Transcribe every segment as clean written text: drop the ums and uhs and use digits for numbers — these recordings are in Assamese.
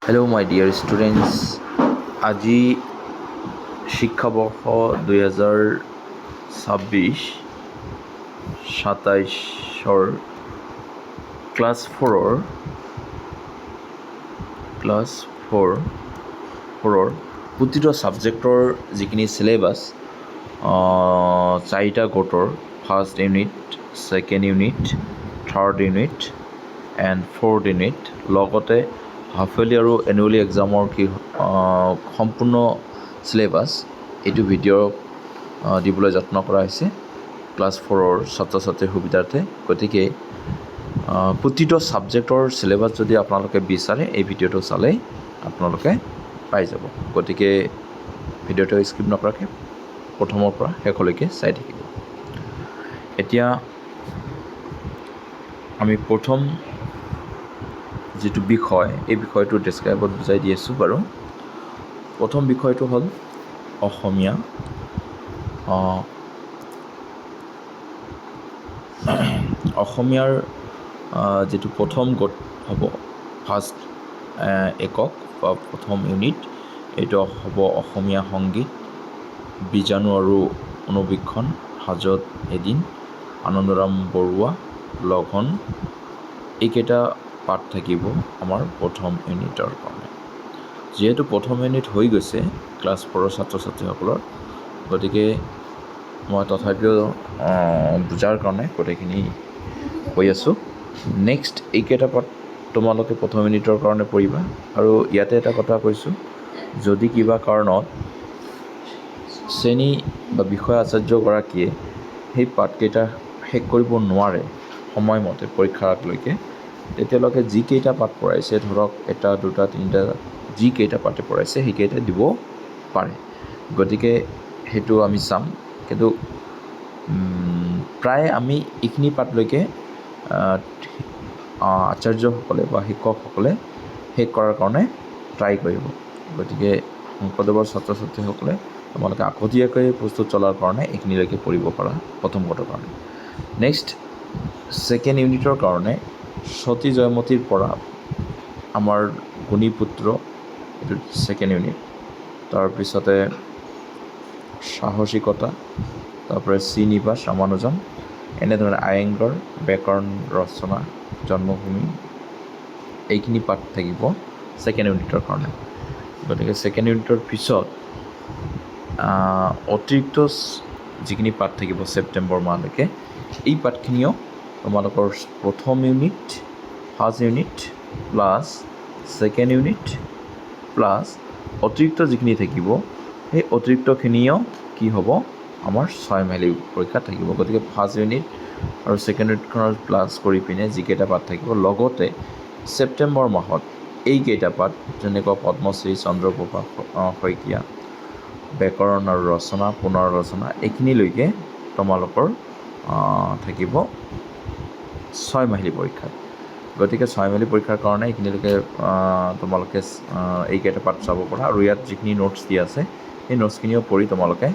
Hello, my dear students. আজি শিক্ষাবৰ্ষ 2026-27 ক্লাছ 4ৰ প্ৰতিটো ছাবজেক্টৰ যিখিনি চিলেবাছ চাৰিটা গোটৰ first unit, second unit, third unit and fourth unit লগতে হাফ ইয়াৰলি আৰু এনুৱেলি এক্সামৰ সম্পূৰ্ণ চিলেবাছ এইটো ভিডিঅ' দিবলৈ যত্ন কৰা হৈছে ক্লাছ 4ৰ ছাত্ৰ ছাত্ৰীৰ সুবিধাৰ্থে। গতিকে প্ৰতিটো ছাবজেক্টৰ চিলেবাছ যদি আপোনালোকে বিচাৰে এই ভিডিঅ'টো চালেই আপোনালোকে পাই যাব। গতিকে ভিডিঅ'টো স্কিপ নকৰাকৈ প্ৰথমৰ পৰা শেষলৈকে চাই থাকিব। এতিয়া আমি প্ৰথম যিটো বিষয় এই বিষয়টো ডেছক্ৰাইবত বুজাই দি আছোঁ বাৰু। প্ৰথম বিষয়টো হ'ল অসমীয়া। অসমীয়াৰ যিটো প্ৰথম গোট হ'ব, ফাৰ্ষ্ট একক বা প্ৰথম ইউনিট, এইটো হ'ব অসমীয়া সংগীত, বীজাণু আৰু অনুবীক্ষণ, হাজত এদিন, আনন্দৰাম বৰুৱা, লঘন। এইকেইটা পাঠ থাকিব আমাৰ প্ৰথম ইউনিটৰ কাৰণে। যিহেতু প্ৰথম ইউনিট হৈ গৈছে ক্লাছ 4ৰ ছাত্ৰ ছাত্ৰীসকলৰ, গতিকে মই তথাপিও বুজাৰ কাৰণে গোটেইখিনি কৈ আছোঁ। নেক্সট এইকেইটা পাঠ তোমালোকে প্ৰথম ইউনিটৰ কাৰণে পঢ়িবা। আৰু ইয়াতে এটা কথা কৈছোঁ, যদি কিবা কাৰণত শ্ৰেণী বা বিষয় আচাৰ্যগৰাকীয়ে সেই পাঠকেইটা শেষ কৰিব নোৱাৰে সময়মতে পৰীক্ষাৰ আগলৈকে, তেতিয়ালৈকে যিকেইটা পাঠ পঢ়াইছে, ধৰক এটা দুটা তিনিটা যিকেইটা পাঠে পঢ়াইছে সেইকেইটা দিব পাৰে। গতিকে সেইটো আমি চাম, কিন্তু প্ৰায় আমি এইখিনি পাঠলৈকে আচাৰ্যসকলে বা শিক্ষকসকলে শেষ কৰাৰ কাৰণে ট্ৰাই কৰিব। গতিকে শংকৰদেৱৰ ছাত্ৰ ছাত্ৰীসকলে তোমালোকে আগতীয়াকৈ প্ৰস্তুত চলাৰ কাৰণে এইখিনিলৈকে পঢ়িব পাৰা প্ৰথম গোটৰ কাৰণে। নেক্সট ছেকেণ্ড ইউনিটৰ কাৰণে সতী জয়মতীৰ পৰা আমাৰ গুণীপুত্ৰ, এইটো ছেকেণ্ড ইউনিট। তাৰপিছতে সাহসিকতা, তাৰপৰা শ্ৰীনিবাস ৰামানুজন, এনেধৰণে আয়েংগৰ, ব্যাকৰণ ৰচনা, জন্মভূমি, এইখিনি পাঠ থাকিব ছেকেণ্ড ইউনিটৰ কাৰণে। গতিকে ছেকেণ্ড ইউনিটৰ পিছত অতিৰিক্ত যিখিনি পাঠ থাকিব ছেপ্টেম্বৰ মাহলৈকে, এই পাঠখিনিও তোমালোকৰ প্ৰথম unit, first unit plus second unit plus অতিৰিক্ত যিখিনি থাকিব সেই অতিৰিক্তখিনিও কি হ'ব, আমাৰ 6 মাহিলী পৰীক্ষা থাকিব। গতিকে ফাৰ্ষ্ট ইউনিট আৰু ছেকেণ্ড ইউনিটখনৰ প্লাছ কৰি পিনে যিকেইটা পাঠ থাকিব, লগতে ছেপ্টেম্বৰ মাহত এইকেইটা পাঠ যেনেকুৱা পদ্মশ্ৰী চন্দ্ৰপ্ৰভা শইকীয়া, ব্যাকৰণ আৰু ৰচনা, পুনৰ ৰচনা, এইখিনিলৈকে তোমালোকৰ থাকিব 6 মাহিলী পৰীক্ষা। গতিকে 6 মাহিলী পৰীক্ষাৰ কাৰণে এইখিনিলৈকে তোমালোকে এইকেইটা পাঠ চাব পাৰা। আৰু ইয়াত যিখিনি নোটছ দিয়া আছে সেই নোটছখিনিও পঢ়ি তোমালোকে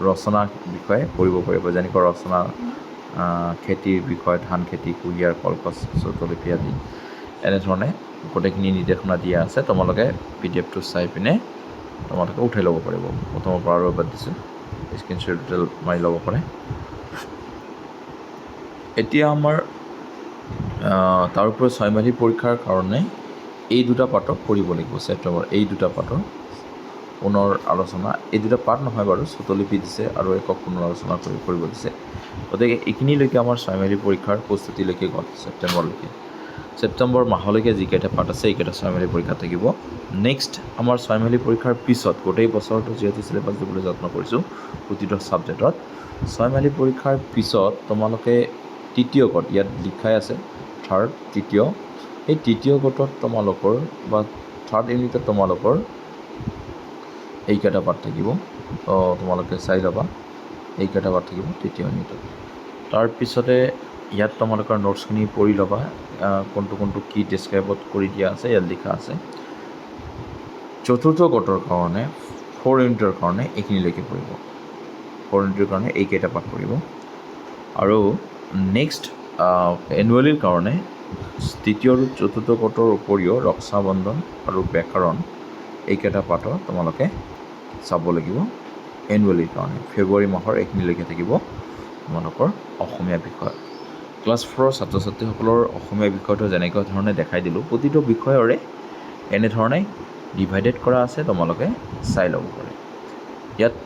ৰচনাৰ বিষয়ে পঢ়িব পাৰিব। যেনেকৈ ৰচনা, খেতিৰ বিষয়ে, ধান খেতি, কুঁহিয়াৰ, কলগছ, শ্ৰুতলিপি আদি, এনেধৰণে গোটেইখিনি নিৰ্দেশনা দিয়া আছে। তোমালোকে PDF-টো চাই পিনে তোমালোকে উঠাই ল'ব পাৰিব। প্ৰথমৰ পৰা আৰু এবাৰ দিছোঁ, স্ক্ৰীনশ্বট মাৰি ল'ব পাৰে। এতিয়া আমাৰ তাৰোপৰি 6 মাহিলী পৰীক্ষাৰ কাৰণে এই দুটা পাঠক পঢ়িব লাগিব ছেপ্টেম্বৰ। এই দুটা পাঠৰ পুনৰ আলোচনা, এই দুটা পাঠ নহয় বাৰু, শ্ৰুতলিপি দিছে আৰু একক পুনৰ আলোচনা কৰিব দিছে। গতিকে এইখিনিলৈকে আমাৰ 6 মাহিলী পৰীক্ষাৰ প্ৰস্তুতিলৈকে গ'ল ছেপ্টেম্বৰলৈকে। ছেপ্টেম্বৰ মাহলৈকে যিকেইটা পাঠ আছে এইকেইটা 6 মাহিলী পৰীক্ষা থাকিব। নেক্সট আমাৰ 6 মাহিলী পৰীক্ষাৰ পিছত গোটেই বছৰটো যিহেতু চিলেবাছ দিবলৈ যত্ন কৰিছোঁ প্ৰতিটো ছাবজেক্টত, 6 মাহিলী পৰীক্ষাৰ পিছত তোমালোকে তৃতীয় গোট, ইয়াত লিখাই আছে থাৰ্ড, তৃতীয়, এই তৃতীয় গোটত তোমালোকৰ বা থাৰ্ড ইউনিটত তোমালোকৰ এইকেইটা পাঠ থাকিব। তোমালোকে চাই ল'বা, এইকেইটা পাঠ থাকিব তৃতীয় ইউনিটত। তাৰপিছতে ইয়াত তোমালোকৰ নোটছখিনি পঢ়ি ল'বা, কোনটো কি ডেছক্ৰাইবত কৰি দিয়া আছে, ইয়াত লিখা আছে। চতুৰ্থ গোটৰ কাৰণে 4 ইউনিটৰ কাৰণে এইখিনিলৈকে পঢ়িব। 4 ইউনিটৰ কাৰণে এইকেইটা পাঠ পঢ়িব। আৰু নেক্সট এনুৱেলিৰ কাৰণে তৃতীয় আৰু চতুৰ্থ পাঠৰ উপৰিও ৰক্ষাবন্ধন আৰু ব্যাকৰণ এইকেইটা পাঠৰ তোমালোকে চাব লাগিব এনুৱেলিৰ কাৰণে। ফেব্ৰুৱাৰী মাহৰ এইখিনিলৈকে থাকিব তোমালোকৰ অসমীয়া বিষয়। ক্লাছ 4ৰ ছাত্ৰ ছাত্ৰীসকলৰ অসমীয়া বিষয়টো যেনেকুৱা ধৰণে দেখাই দিলোঁ, প্ৰতিটো বিষয়ৰে এনেধৰণে ডিভাইডেড কৰা আছে, তোমালোকে চাই ল'ব পাৰে। ইয়াত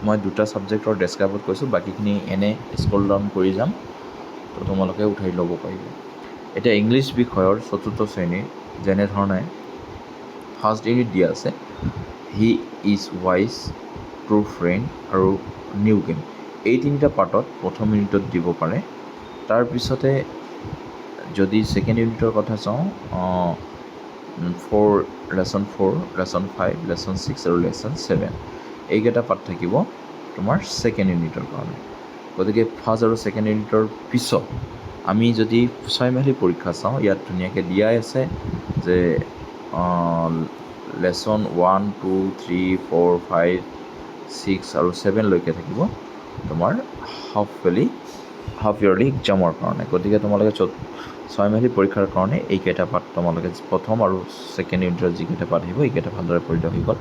মই দুটা ছাবজেক্টৰ ডেছক্ৰাইবত কৈছোঁ, বাকীখিনি এনে স্ক্ৰল ডাউন কৰি যাম, তো তোমালোকে উঠাই ল'ব পাৰিব। এতিয়া ইংলিছ বিষয়ৰ চতুৰ্থ শ্ৰেণীৰ যেনেধৰণে ফাৰ্ষ্ট ইউনিট দিয়া আছে, he is wise, true friend আৰু নিউ গেম, এই তিনিটা পাৰ্টত প্ৰথম ইউনিটত দিব পাৰে। তাৰপিছতে যদি ছেকেণ্ড ইউনিটৰ কথা চাওঁ, লেচন 4, লেচন 5, লেচন 6 আৰু লেচন 7 এইকেইটা পাৰ্ট থাকিব তোমাৰ ছেকেণ্ড ইউনিটৰ কাৰণে। গতিকে ফাৰ্ষ্ট আৰু ছেকেণ্ড ইউনিটৰ পিছত আমি যদি ছয়মাহিলী পৰীক্ষা চাওঁ, ইয়াত ধুনীয়াকৈ দিয়াই আছে যে লেচন 1, 2, 3, 4, 5, 6 আৰু 7লৈকে থাকিব তোমাৰ হাফ ইয়াৰলি এক্সামৰ কাৰণে। গতিকে তোমালোকে ছয়মাহিলী পৰীক্ষাৰ কাৰণে এইকেইটা পাঠ তোমালোকে প্ৰথম আৰু ছেকেণ্ড ইউনিটৰ যিকেইটা পাঠ আহিব এইকেইটা ভালদৰে পঢ়িলে হৈ গ'ল।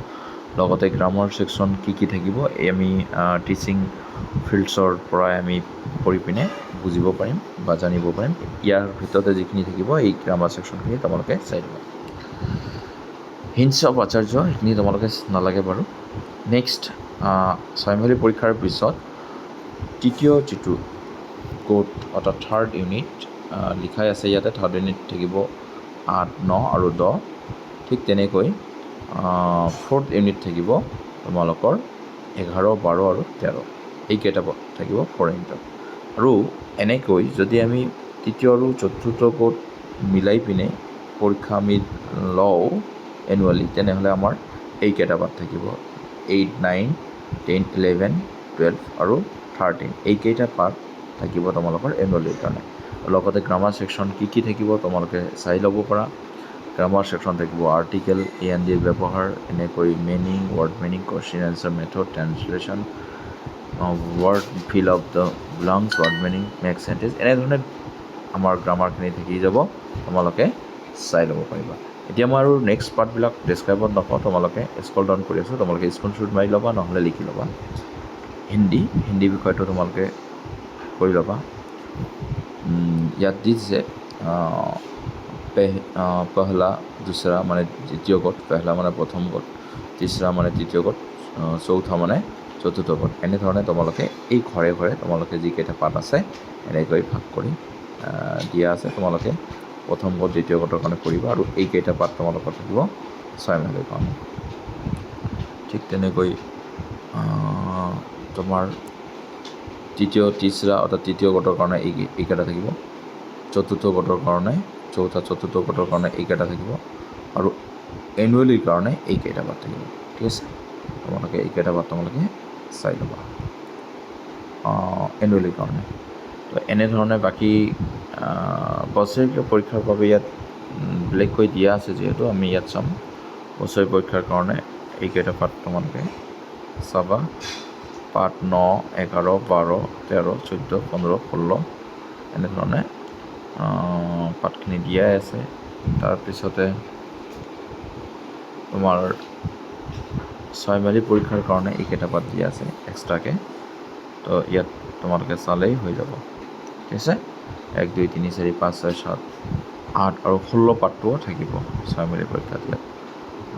লগতে গ্ৰামাৰ ছেকশ্যন কি থাকিব, এই আমি টিচিং ফিল্ডছৰ পৰাই আমি পঢ়ি পিনে বুজিব পাৰিম বা জানিব পাৰিম। ইয়াৰ ভিতৰতে যিখিনি থাকিব এই গ্ৰামাৰ ছেকশ্যনখিনি তোমালোকে চাই ল'বা। হিণ্টছ অফ আচাৰ্য এইখিনি তোমালোকে নালাগে বাৰু। নেক্সট ছয়মাহিলী পৰীক্ষাৰ পিছত তৃতীয় যিটো কোড অৰ্থাৎ থাৰ্ড ইউনিট লিখাই আছে ইয়াতে, থাৰ্ড ইউনিট থাকিব 8, 9 আৰু 10। ঠিক তেনেকৈ ফ'ৰ্থ ইউনিট থাকিব তোমালোকৰ 11, 12 আৰু 13 এইকেইটা থাকিব ফ'ৰ ইউনিটত। আৰু এনেকৈ যদি আমি তৃতীয় আৰু চতুৰ্থ কোড মিলাই পিনে পৰীক্ষা আমি লওঁ এনুৱেলি, তেনেহ'লে আমাৰ এইকেইটা পাঠ থাকিব 8, 9, 10, 11, 12 আৰু 13 এইকেইটা পাঠ থাকিব তোমালোকৰ এনুৱেলিৰ কাৰণে। লগতে গ্ৰামাৰ ছেকশ্যন কি থাকিব তোমালোকে চাই ল'ব পাৰা। গ্ৰামাৰ ছেকশ্যন থাকিব আৰ্টিকেল, এ&ডিৰ ব্যৱহাৰ, এনেকৈ meaning, word meaning, question answer method, translation, word fill of the blanks, word meaning, make sentence, এনেধৰণে আমাৰ গ্ৰামাৰখিনি থাকি যাব, তোমালোকে চাই ল'ব পাৰিবা। এতিয়া মই আৰু নেক্সট পাৰ্টবিলাক ডেছক্ৰাইবত নকওঁ, তোমালোকে স্ক্ৰল ডাউন কৰি আছোঁ, তোমালোকে স্ক্ৰীনশ্বট মাৰি ল'বা নহ'লে লিখি ল'বা। হিন্দী বিষয়টো তোমালোকে কৰি ল'বা। ইয়াত দিছে পহলা, দুসৰা মানে দ্বিতীয় গোট, পহলা মানে প্ৰথম গোট, তিসৰা মানে তৃতীয় গোট, চৌথা মানে চতুৰ্থ গোট। এনেধৰণে তোমালোকে এই ঘৰে ঘৰে তোমালোকে যিকেইটা পাঠ আছে এনেকৈ ভাগ কৰি দিয়া আছে, তোমালোকে প্ৰথম গোট দ্বিতীয় গোটৰ কাৰণে কৰিবা। আৰু এইকেইটা পাঠ তোমালোকৰ থাকিব ছয়মাহিলীৰ কাৰণে। ঠিক তেনেকৈ তোমাৰ তৃতীয়, তিসৰা অৰ্থাৎ তৃতীয় গোটৰ কাৰণে এইকেইটা থাকিব, চতুৰ্থ গোটৰ কাৰণে চতুৰ্থ গোটৰ কাৰণে এইকেইটা থাকিব, আৰু এনুৱেলিৰ কাৰণে এইকেইটা পাঠ থাকিব। ঠিক আছে, তোমালোকে এইকেইটা পাঠ তোমালোকে চাই ল'বা এনুৱেলিৰ কাৰণে। তো এনেধৰণে বাকী বছৰেকীয় পৰীক্ষাৰ বাবে ইয়াত বেলেগকৈ দিয়া আছে, যিহেতু আমি ইয়াত চাম বছৰেকীয় পৰীক্ষাৰ কাৰণে এইকেইটা পাঠ তোমালোকে চাবা। পাঠ 9, 11, 12, 13, 14, 15, 16 এনেধৰণে পাঠখিনি দিয়াই আছে। তাৰপিছতে তোমাৰ ছয়মাহিলী পৰীক্ষাৰ কাৰণে এইকেইটা পাঠ দিয়া আছে এক্সট্ৰাকৈ, তো ইয়াত তোমালোকে চালেই হৈ যাব। ঠিক আছে, 1, 2, 3, 4, 5, 6, 7, 8 আৰু 16 পাঠটোও থাকিব ছয়মাহিলী পৰীক্ষাত। ইয়াত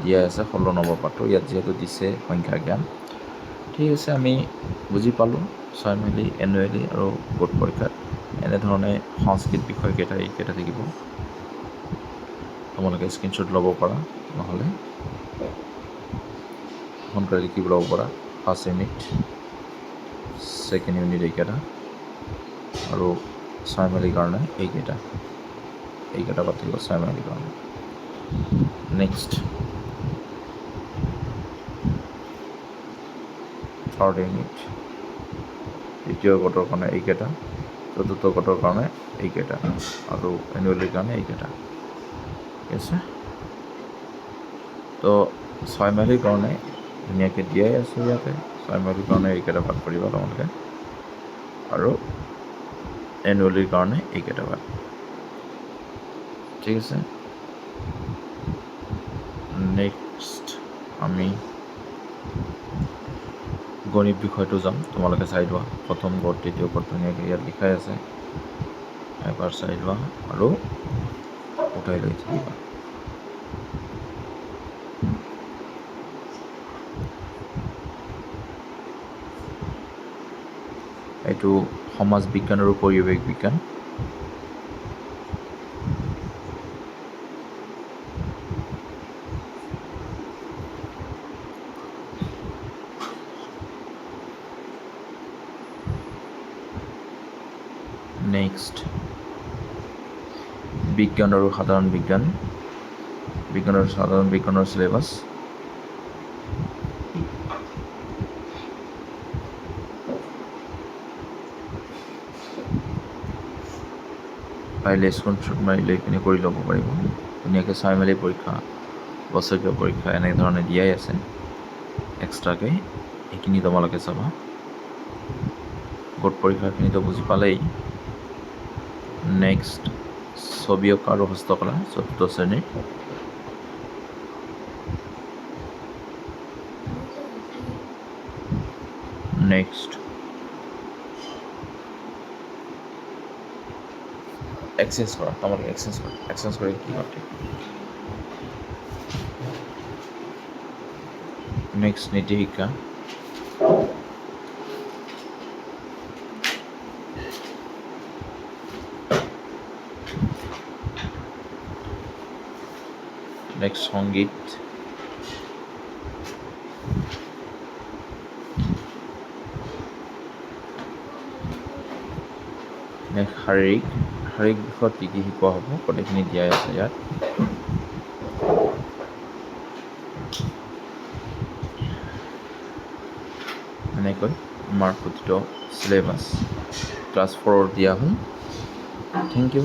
দিয়া আছে 16 নম্বৰ পাঠটো, ইয়াত যিহেতু দিছে সংখ্যা জ্ঞান। ঠিক আছে, আমি বুজি পালোঁ ছয়মাহিলী, এনুৱেলি আৰু গোট পৰীক্ষাত এনেধৰণে সংস্কৃত বিষয়কেইটা এইকেইটা থাকিব। তোমালোকে স্ক্ৰীনশ্বট ল'ব পাৰা, নহ'লে সোনকালে লিখি ল'ব পাৰা। ফাৰ্ষ্ট ইউনিট, ছেকেণ্ড ইউনিট এইকেইটা, আৰু ছয়মাহিলীৰ কাৰণে এইকেইটা পাঠ থাকিব ছয়মাহিলীৰ কাৰণে। নেক্সট থাৰ্ড ইউনিট, তৃতীয় গোটৰ কাৰণে এইকেইটা, চতুৰ্থ গোটৰ কাৰণে এইকেইটা, আৰু এনুৱেলিৰ কাৰণে এইকেইটা। ঠিক আছে, তো ছয়মাহিলীৰ কাৰণে ধুনীয়াকৈ দিয়াই আছে ইয়াতে, ছয়মাহিলীৰ কাৰণে এইকেইটা পাঠ কৰিবা তোমালোকে, আৰু এনুৱেলিৰ কাৰণে এইকেইটা পাঠ। ঠিক আছে। নেক্সট আমি গণিত বিষয়টো যাম, তোমালোকে চাই লোৱা। প্ৰথম গড় দ্বিতীয় গড় ধুনীয়াকৈ ইয়াত লিখাই আছে, এবাৰ চাই লোৱা আৰু উঠাই লৈ থাকিবা। এইটো সমাজ বিজ্ঞান আৰু পৰিৱেশ বিজ্ঞান। নেক্সট বিজ্ঞান আৰু সাধাৰণ বিজ্ঞান, বিজ্ঞান আৰু সাধাৰণ বিজ্ঞানৰ চিলেবাছ। পাৰিলে স্ক্ৰীনশ্বট মাৰি লৈ পিনে কৰি ল'ব পাৰিব। ধুনীয়াকৈ চাই মেলি পৰীক্ষা, বছৰেকীয় পৰীক্ষা এনেধৰণে দিয়াই আছে এক্সট্ৰাকৈ, সেইখিনি তোমালোকে চাবা। গোট পৰীক্ষাখিনিতো বুজি পালেই। নেক্সট ছবি অঁকা আৰু হস্তকলা, চতুৰ্থ শ্ৰেণীৰ। নেক্সট এক্সেঞ্জ কৰা, তোমালোকে এক্সেঞ্জ কৰা। এক্সেঞ্জ কৰি কি পাতে? নেক্সট নীতি শিক্ষা। নেক্সট সংগীত। নেক্সট শাৰীৰিক। শাৰীৰিক বিষয়ত কি কি শিকোৱা হ'ব গোটেইখিনি দিয়াই আছে ইয়াত। এনেকৈ আমাৰ প্ৰতিটো চিলেবাছ ক্লাছ 4 দিয়া হ'ল। Thank U.